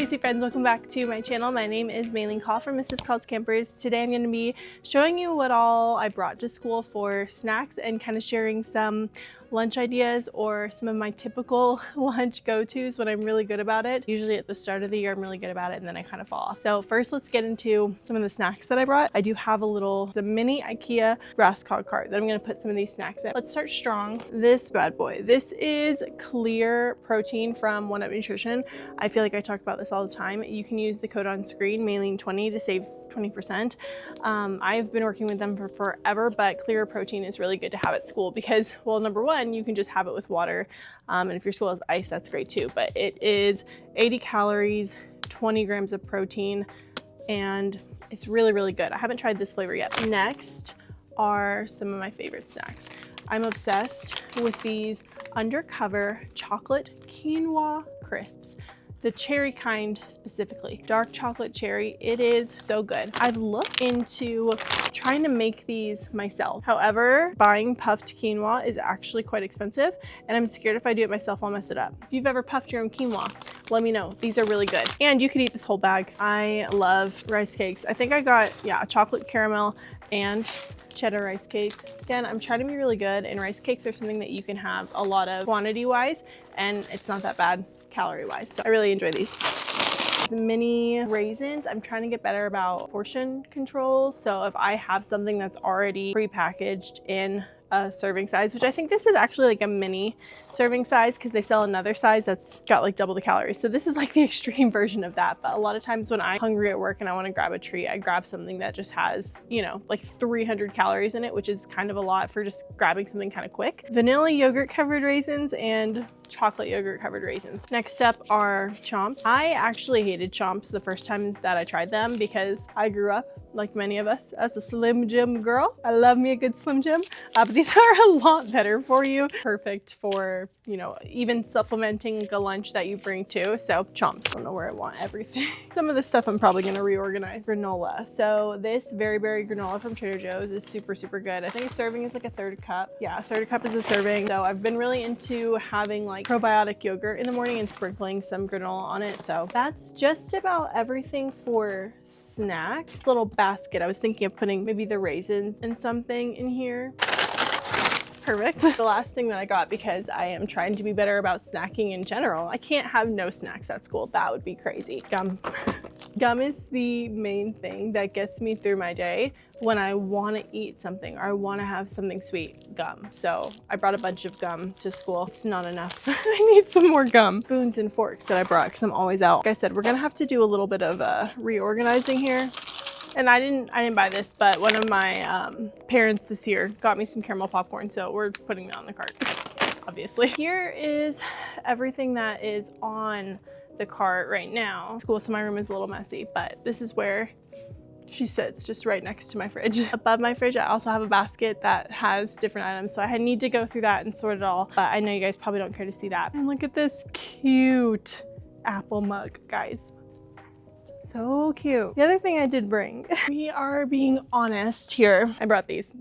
Casey friends, welcome back to my channel. My name is Maylene Call from Mrs. Call's Campers. Today I'm going to be showing you what all I brought to school for snacks and kind of sharing some lunch ideas or some of my typical lunch go-tos when I'm really good about it. Usually at the start of the year I'm really good about it and then I kind of fall off. So first let's get into some of the snacks that I brought. I do have the mini IKEA restock cart that I'm going to put some of these snacks in. Let's start strong. This bad boy. This is clear protein from One Up Nutrition. I feel like I talk about this all the time. You can use the code on screen, Maylene20, to save 20%. I've been working with them for forever, but clear protein is really good to have at school because, well, number one, you can just have it with water. And if your school has ice, that's great too. But it is 80 calories, 20 grams of protein, and it's really, really good. I haven't tried this flavor yet. Next are some of my favorite snacks. I'm obsessed with these undercover chocolate quinoa crisps. The cherry kind specifically, dark chocolate cherry. It is so good. I've looked into trying to make these myself. However, buying puffed quinoa is actually quite expensive and I'm scared if I do it myself, I'll mess it up. If you've ever puffed your own quinoa, let me know. These are really good. And you could eat this whole bag. I love rice cakes. I think I got, yeah, a chocolate caramel and cheddar rice cakes. Again, I'm trying to be really good, and rice cakes are something that you can have a lot of quantity wise, and it's not that bad calorie wise. So I really enjoy these. Mini raisins. I'm trying to get better about portion control. So if I have something that's already pre-packaged in a serving size, which I think this is actually like a mini serving size because they sell another size that's got like double the calories. So this is like the extreme version of that. But a lot of times when I'm hungry at work and I want to grab a treat, I grab something that just has, you know, like 300 calories in it, which is kind of a lot for just grabbing something kind of quick. Vanilla yogurt covered raisins and chocolate yogurt covered raisins. Next up are chomps. I actually hated chomps the first time that I tried them because I grew up, like many of us, as a Slim Jim girl. I love me a good Slim Jim, but these are a lot better for you. Perfect for, you know, even supplementing a lunch that you bring too. So chomps, I don't know where I want everything. Some of this stuff I'm probably gonna reorganize. Granola. So this Very Berry granola from Trader Joe's is super, super good. I think a serving is like a third cup. Yeah, a third cup is a serving. So I've been really into having like probiotic yogurt in the morning and sprinkling some granola on it. So that's just about everything for snacks. This little basket, I was thinking of putting maybe the raisins and something in here. Perfect. The last thing that I got, because I am trying to be better about snacking in general, I can't have no snacks at school. That would be crazy. Gum. Gum is the main thing that gets me through my day when I want to eat something or I want to have something sweet. Gum. So I brought a bunch of gum to school. It's not enough. I need some more gum. Spoons and forks that I brought because I'm always out. Like I said, we're gonna have to do a little bit of reorganizing here. And I didn't buy this, but one of my parents this year got me some caramel popcorn, so we're putting that on the cart, obviously. Here is everything that is on the cart right now. School, so my room is a little messy, but this is where she sits, just right next to my fridge. Above my fridge, I also have a basket that has different items, so I need to go through that and sort it all, but I know you guys probably don't care to see that. And look at this cute apple mug, guys. So cute. The other thing I did bring, we are being honest here. I brought these.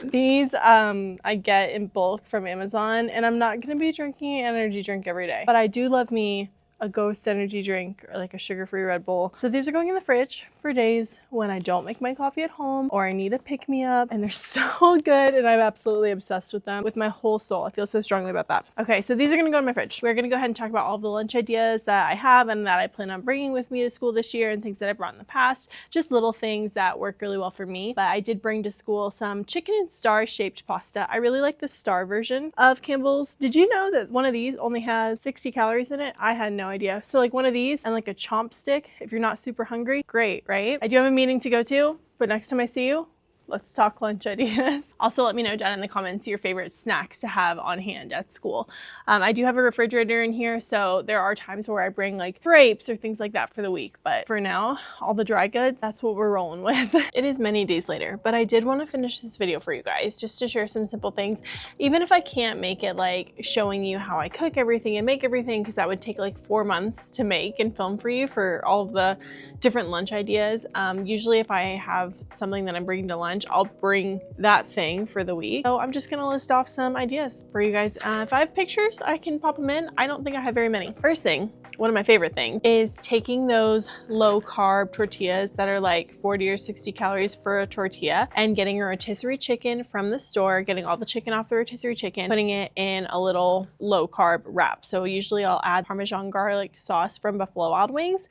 These I get in bulk from Amazon, and I'm not gonna be drinking an energy drink every day, but I do love me a Ghost energy drink or like a sugar-free Red Bull. So these are going in the fridge for days when I don't make my coffee at home or I need a pick-me-up, and they're so good and I'm absolutely obsessed with them with my whole soul. I feel so strongly about that. Okay, so these are gonna go in my fridge. We're gonna go ahead and talk about all the lunch ideas that I have and that I plan on bringing with me to school this year and things that I brought in the past. Just little things that work really well for me. But I did bring to school some chicken and star-shaped pasta. I really like the star version of Campbell's. Did you know that one of these only has 60 calories in it? I had no idea. So like one of these and like a chomp stick, if you're not super hungry, great, right? I do have a meeting to go to, but next time I see you, let's talk lunch ideas. Also, let me know down in the comments your favorite snacks to have on hand at school. I do have a refrigerator in here, so there are times where I bring like grapes or things like that for the week. But for now, all the dry goods, that's what we're rolling with. It is many days later, but I did want to finish this video for you guys just to share some simple things. Even if I can't make it like showing you how I cook everything and make everything, because that would take like 4 months to make and film for you for all of the different lunch ideas. Usually if I have something that I'm bringing to lunch, lunch, I'll bring that thing for the week. So I'm just gonna list off some ideas for you guys. If I have pictures, I can pop them in. I don't think I have very many. First thing, one of my favorite things is taking those low carb tortillas that are like 40 or 60 calories for a tortilla and getting a rotisserie chicken from the store, getting all the chicken off the rotisserie chicken, putting it in a little low carb wrap. So usually I'll add Parmesan garlic sauce from Buffalo Wild Wings.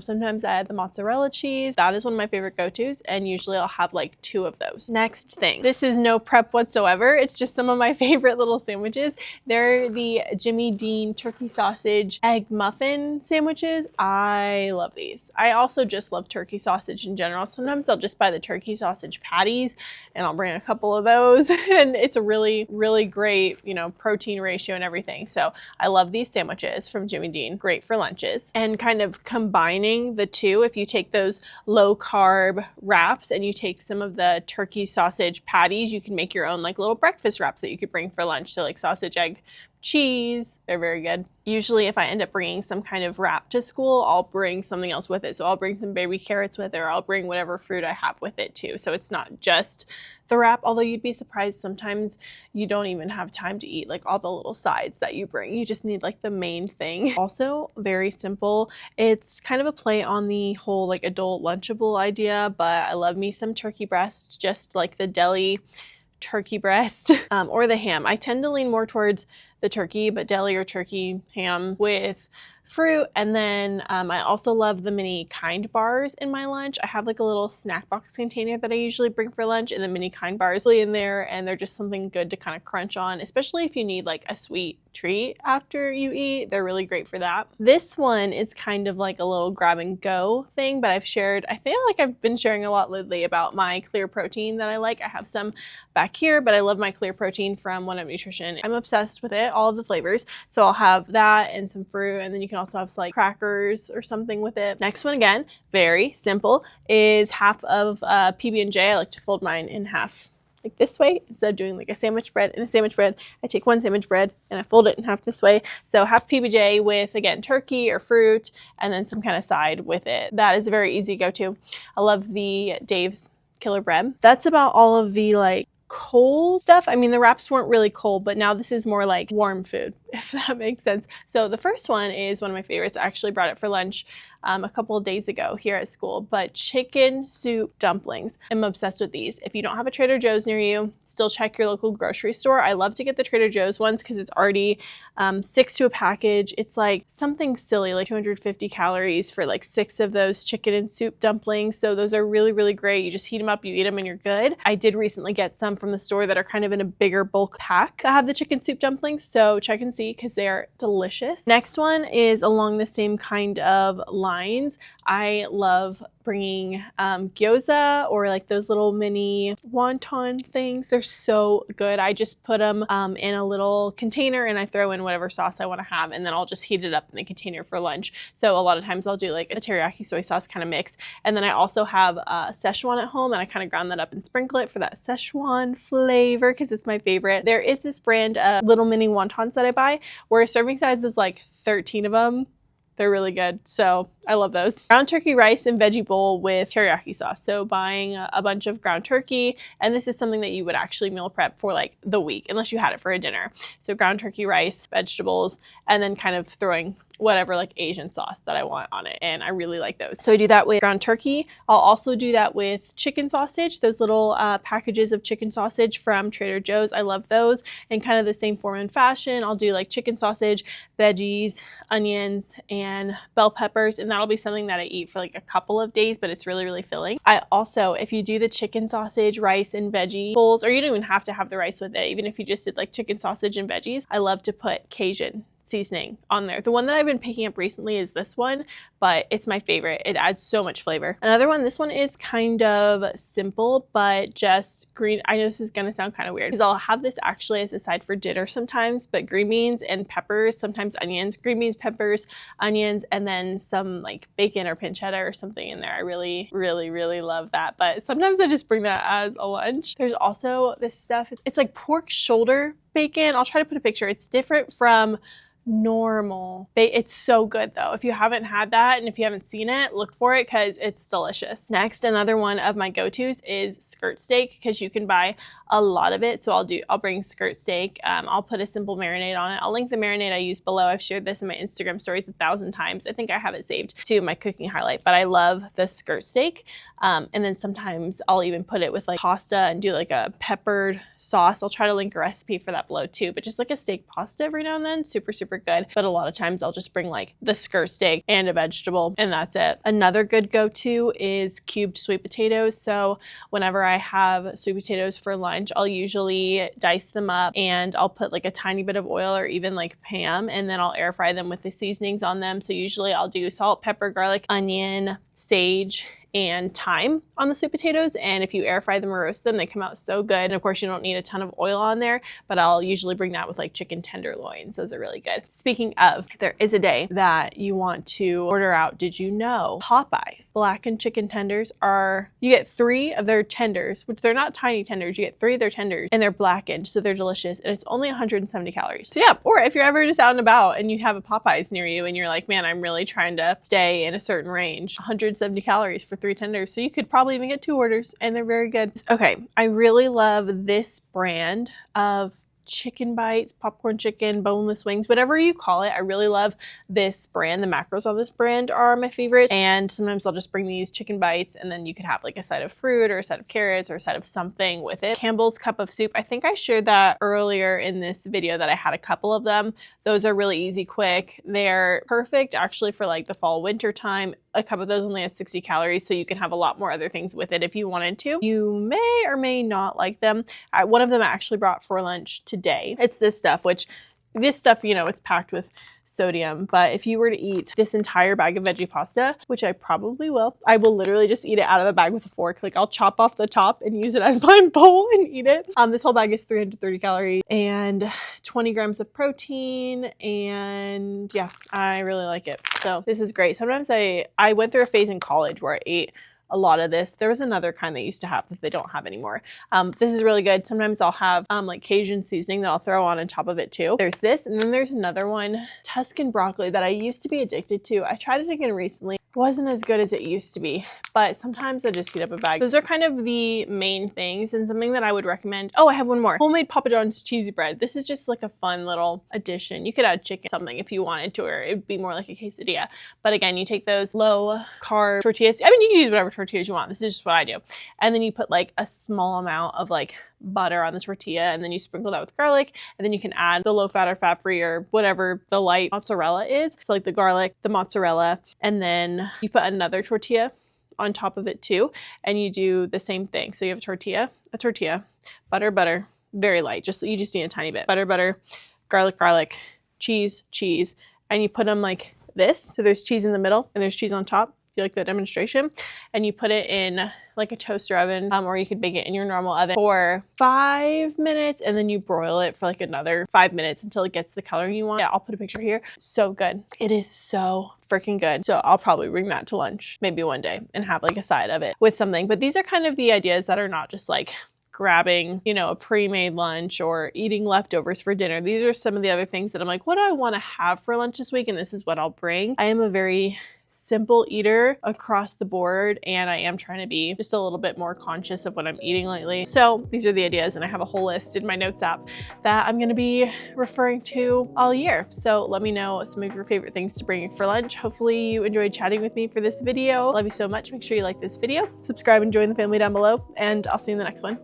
Sometimes I add the mozzarella cheese. That is one of my favorite go-tos, and usually I'll have like 2 of those. Next thing, this is no prep whatsoever. It's just some of my favorite little sandwiches. They're the Jimmy Dean turkey sausage egg muffin sandwiches. I love these. I also just love turkey sausage in general. Sometimes I'll just buy the turkey sausage patties and I'll bring a couple of those, and it's a really, really great, you know, protein ratio and everything. So I love these sandwiches from Jimmy Dean. Great for lunches. And kind of combining the two, if you take those low carb wraps and you take some of the turkey sausage patties, you can make your own like little breakfast wraps that you could bring for lunch. So like sausage, egg, cheese, they're very good. Usually if I end up bringing some kind of wrap to school, I'll bring something else with it. So I'll bring some baby carrots with it, or I'll bring whatever fruit I have with it too. So it's not just the wrap, although you'd be surprised sometimes you don't even have time to eat like all the little sides that you bring. You just need like the main thing. Also very simple. It's kind of a play on the whole like adult Lunchable idea, but I love me some turkey breast, just like the deli turkey breast or the ham. I tend to lean more towards the turkey, but deli or turkey ham with fruit. And then I also love the mini Kind bars in my lunch. I have like a little snack box container that I usually bring for lunch, and the mini Kind bars in there, and they're just something good to kind of crunch on, especially if you need like a sweet treat after you eat. They're really great for that. This one is kind of like a little grab and go thing, but I feel like I've been sharing a lot lately about my clear protein that I like. I have some back here, but I love my clear protein from One Up Nutrition. I'm obsessed with it, all of the flavors. So I'll have that and some fruit, and then you can also have like crackers or something with it. Next one, again, very simple, is half of PB&J. I like to fold mine in half like this way instead of doing like a sandwich bread and a sandwich bread. I take one sandwich bread and I fold it in half this way. So half PB&J with, again, turkey or fruit, and then some kind of side with it. That is a very easy go-to. I love the Dave's Killer Bread. That's about all of the like cold stuff. I mean, the wraps weren't really cold, but now this is more like warm food, if that makes sense. So the first one is one of my favorites. I actually brought it for lunch a couple of days ago here at school, but chicken soup dumplings. I'm obsessed with these. If you don't have a Trader Joe's near you, still check your local grocery store. I love to get the Trader Joe's ones because it's already 6 to a package. It's like something silly, like 250 calories for like 6 of those chicken and soup dumplings. So those are really, really great. You just heat them up, you eat them, and you're good. I did recently get some from the store that are kind of in a bigger bulk pack. I have the chicken soup dumplings, so check and see because they are delicious. Next one is along the same kind of lines. I love bringing gyoza, or like those little mini wonton things. They're so good. I just put them in a little container and I throw in whatever sauce I want to have, and then I'll just heat it up in the container for lunch. So a lot of times I'll do like a teriyaki soy sauce kind of mix, and then I also have Szechuan at home, and I kind of ground that up and sprinkle it for that Szechuan flavor because it's my favorite. There is this brand of little mini wontons that I buy where a serving size is like 13 of them. They're really good. So I love those. Ground turkey rice and veggie bowl with teriyaki sauce. So buying a bunch of ground turkey, and this is something that you would actually meal prep for like the week unless you had it for a dinner. So ground turkey rice, vegetables, and then kind of throwing whatever like Asian sauce that I want on it. And I really like those. So I do that with ground turkey. I'll also do that with chicken sausage, those little packages of chicken sausage from Trader Joe's. I love those. In kind of the same form and fashion, I'll do like chicken sausage, veggies, onions, and bell peppers. And that'll be something that I eat for like a couple of days, but it's really, really filling. I also, if you do the chicken sausage, rice, and veggie bowls, or you don't even have to have the rice with it, even if you just did like chicken sausage and veggies, I love to put Cajun seasoning on there. The one that I've been picking up recently is this one, but it's my favorite. It adds so much flavor. Another one, this one is kind of simple, but just green. I know this is gonna sound kind of weird because I'll have this actually as a side for dinner sometimes, but green beans and peppers, sometimes onions, green beans, peppers, onions, and then some like bacon or pancetta or something in there. I really, really, really love that. But sometimes I just bring that as a lunch. There's also this stuff. It's like pork shoulder bacon. I'll try to put a picture. It's different from normal. It's so good though. If you haven't had that and if you haven't seen it, look for it because it's delicious. Next, another one of my go-tos is skirt steak because you can buy a lot of it. So I'll bring skirt steak. I'll put a simple marinade on it. I'll link the marinade I use below. I've shared this in my Instagram stories 1,000 times. I think I have it saved to my cooking highlight, but I love the skirt steak. And then sometimes I'll even put it with like pasta and do like a peppered sauce. I'll try to link a recipe for that below too, but just like a steak pasta every now and then, super, super good. But a lot of times I'll just bring like the skirt steak and a vegetable and that's it. Another good go-to is cubed sweet potatoes. So whenever I have sweet potatoes for lunch, I'll usually dice them up and I'll put like a tiny bit of oil or even like Pam, and then I'll air fry them with the seasonings on them. So usually I'll do salt, pepper, garlic, onion, sage, and thyme on the sweet potatoes, and if you air fry them or roast them, they come out so good. And of course you don't need a ton of oil on there, but I'll usually bring that with like chicken tenderloins. Those are really good. Speaking of, if there is a day that you want to order out, did you know Popeyes blackened chicken tenders you get 3 of their tenders, which they're not tiny tenders, you get 3 of their tenders and they're blackened, so they're delicious, and it's only 170 calories. So yeah, or if you're ever just out and about and you have a Popeyes near you and you're like, man, I'm really trying to stay in a certain range, 170 calories for 3 tenders. So you could probably even get 2 orders and they're very good. Okay, I really love this brand of chicken bites, popcorn chicken, boneless wings, whatever you call it. I really love this brand. The macros on this brand are my favorite. And sometimes I'll just bring these chicken bites and then you could have like a side of fruit or a side of carrots or a side of something with it. Campbell's cup of soup. I think I shared that earlier in this video that I had a couple of them. Those are really easy, quick. They're perfect actually for like the fall, winter time. A cup of those only has 60 calories, so you can have a lot more other things with it if you wanted to. You may or may not like them. One of them I actually brought for lunch today. It's this stuff, you know, it's packed with sodium, but if you were to eat this entire bag of veggie pasta, which I probably will, I will literally just eat it out of the bag with a fork. Like I'll chop off the top and use it as my bowl and eat it. This whole bag is 330 calories and 20 grams of protein, and yeah, I really like it. So this is great. Sometimes I went through a phase in college where I ate a lot of this. There was another kind they used to have that they don't have anymore. This is really good. Sometimes I'll have like Cajun seasoning that I'll throw on top of it too. There's this, and then there's another one, Tuscan broccoli, that I used to be addicted to. I tried it again recently. Wasn't as good as it used to be, but sometimes I just heat up a bag. Those are kind of the main things, and something that I would recommend. Oh, I have one more. Homemade Papa John's cheesy bread. This is just like a fun little addition. You could add chicken, something if you wanted to, or it'd be more like a quesadilla. But again, you take those low carb tortillas. I mean, you can use whatever tortillas you want. This is just what I do. And then you put like a small amount of like butter on the tortilla, and then you sprinkle that with garlic, and then you can add the low fat or fat free or whatever the light mozzarella is. So like the garlic, the mozzarella, and then you put another tortilla on top of it too, and you do the same thing. So you have a tortilla, butter, very light, you just need a tiny bit, butter, garlic, cheese, and you put them like this. So there's cheese in the middle and there's cheese on top. If you like the demonstration, and you put it in like a toaster oven, or you could bake it in your normal oven for 5 minutes, and then you broil it for like another 5 minutes until it gets the color you want. Yeah, I'll put a picture here. So good. It is so freaking good. So I'll probably bring that to lunch maybe one day and have like a side of it with something. But these are kind of the ideas that are not just like grabbing, you know, a pre-made lunch or eating leftovers for dinner. These are some of the other things that I'm like, what do I want to have for lunch this week? And this is what I'll bring. I am a very simple eater across the board, and I am trying to be just a little bit more conscious of what I'm eating lately. So these are the ideas, and I have a whole list in my notes app that I'm going to be referring to all year. So let me know some of your favorite things to bring for lunch. Hopefully you enjoyed chatting with me for this video. Love you so much. Make sure you like this video, subscribe, and join the family down below, and I'll see you in the next one.